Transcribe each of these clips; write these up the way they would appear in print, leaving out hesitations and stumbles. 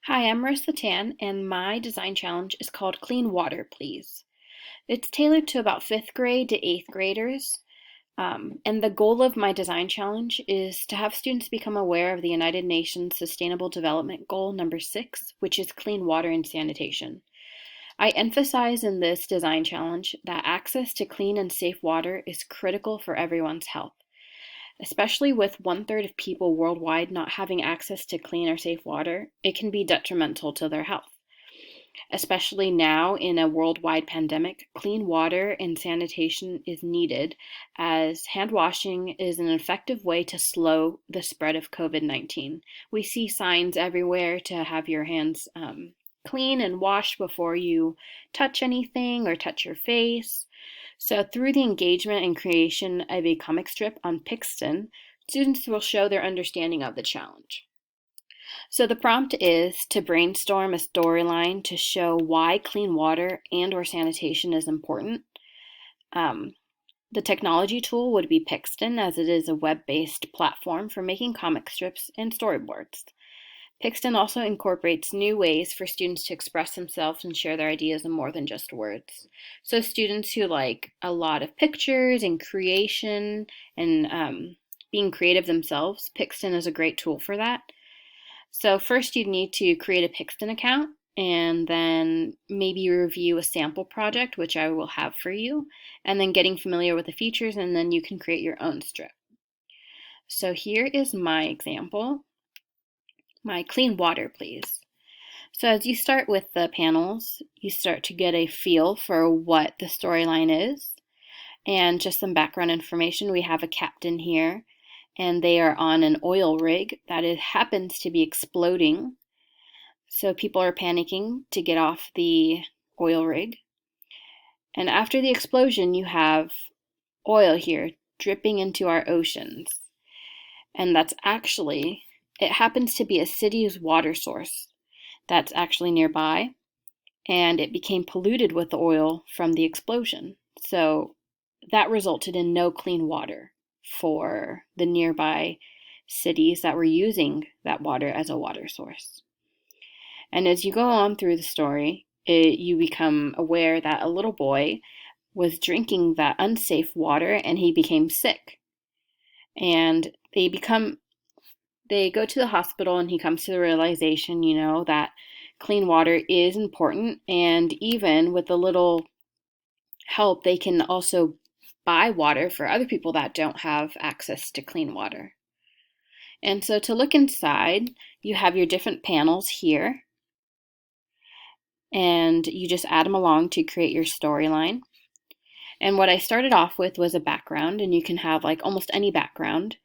Hi, I'm Marissa Tan, and my design challenge is called Clean Water, Please. It's tailored to about fifth grade to eighth graders. And the goal of my design challenge is to have students become aware of the United Nations Sustainable Development Goal number 6, which is clean water and sanitation. I emphasize in this design challenge that access to clean and safe water is critical for everyone's health. Especially with one-third of people worldwide not having access to clean or safe water, it can be detrimental to their health. Especially now in a worldwide pandemic, clean water and sanitation is needed as hand washing is an effective way to slow the spread of COVID-19. We see signs everywhere to have your hands clean and washed before you touch anything or touch your face. So through the engagement and creation of a comic strip on Pixton, students will show their understanding of the challenge. So the prompt is to brainstorm a storyline to show why clean water and or sanitation is important. The technology tool would be Pixton, as it is a web-based platform for making comic strips and storyboards. Pixton also incorporates new ways for students to express themselves and share their ideas in more than just words. So students who like a lot of pictures and creation and being creative themselves, Pixton is a great tool for that. So first you'd need to create a Pixton account and then maybe review a sample project, which I will have for you, and then getting familiar with the features, and then you can create your own strip. So here is my example. My clean water, please. So as you start with the panels, you start to get a feel for what the storyline is. And just some background information, we have a captain here, and they are on an oil rig that happens to be exploding. So people are panicking to get off the oil rig. And after the explosion, you have oil here dripping into our oceans. And that's actually, it happens to be a city's water source that's actually nearby, and it became polluted with the oil from the explosion. So that resulted in no clean water for the nearby cities that were using that water as a water source. And as you go on through the story, you become aware that a little boy was drinking that unsafe water and he became sick. And they go to the hospital and he comes to the realization, that clean water is important, and even with a little help, they can also buy water for other people that don't have access to clean water. And so to look inside, you have your different panels here, and you just add them along to create your storyline. And what I started off with was a background, and you can have like almost any background.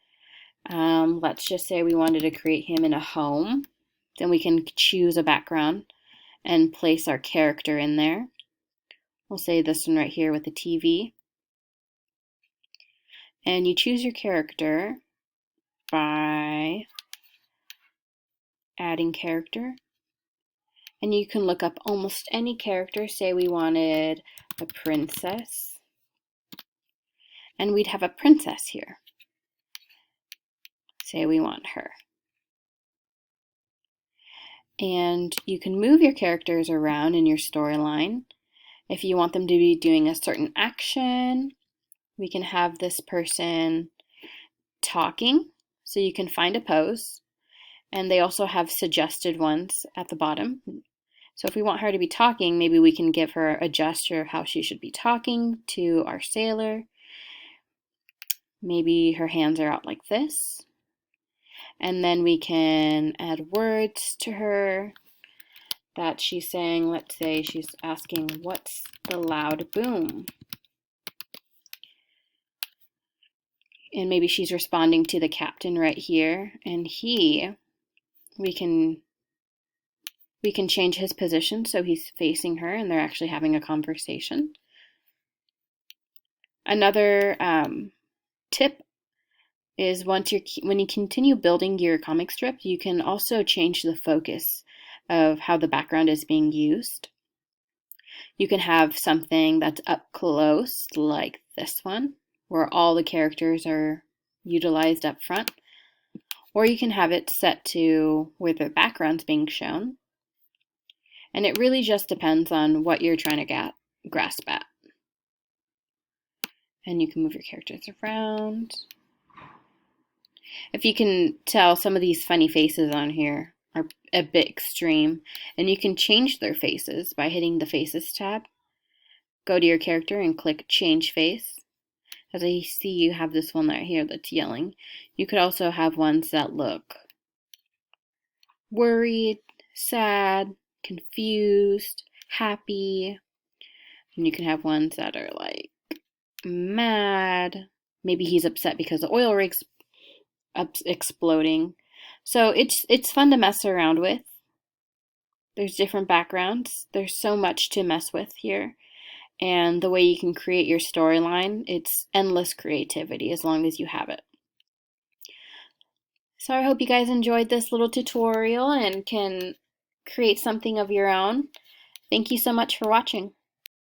Let's just say we wanted to create him in a home. Then we can choose a background and place our character in there. We'll say this one right here with the TV. And you choose your character by adding character. And you can look up almost any character. Say we wanted a princess. And we'd have a princess here. Say we want her. And you can move your characters around in your storyline. If you want them to be doing a certain action, we can have this person talking. So you can find a pose. And they also have suggested ones at the bottom. So if we want her to be talking, maybe we can give her a gesture of how she should be talking to our sailor. Maybe her hands are out like this. And then we can add words to her that she's saying. Let's say she's asking, what's the loud boom? And maybe she's responding to the captain right here. And we can change his position so he's facing her and they're actually having a conversation. Another tip is when you continue building your comic strip, you can also change the focus of how the background is being used. You can have something that's up close, like this one, where all the characters are utilized up front. Or you can have it set to where the background's being shown. And it really just depends on what you're trying to grasp at. And you can move your characters around. If you can tell, some of these funny faces on here are a bit extreme, and you can change their faces by hitting the Faces tab. Go to your character and click Change Face. As I see, you have this one right here that's yelling. You could also have ones that look worried, sad, confused, happy. And you can have ones that are like mad. Maybe he's upset because the oil rig's exploding. So it's fun to mess around with. There's different backgrounds. There's so much to mess with here. And the way you can create your storyline, it's endless creativity as long as you have it. So I hope you guys enjoyed this little tutorial and can create something of your own. Thank you so much for watching.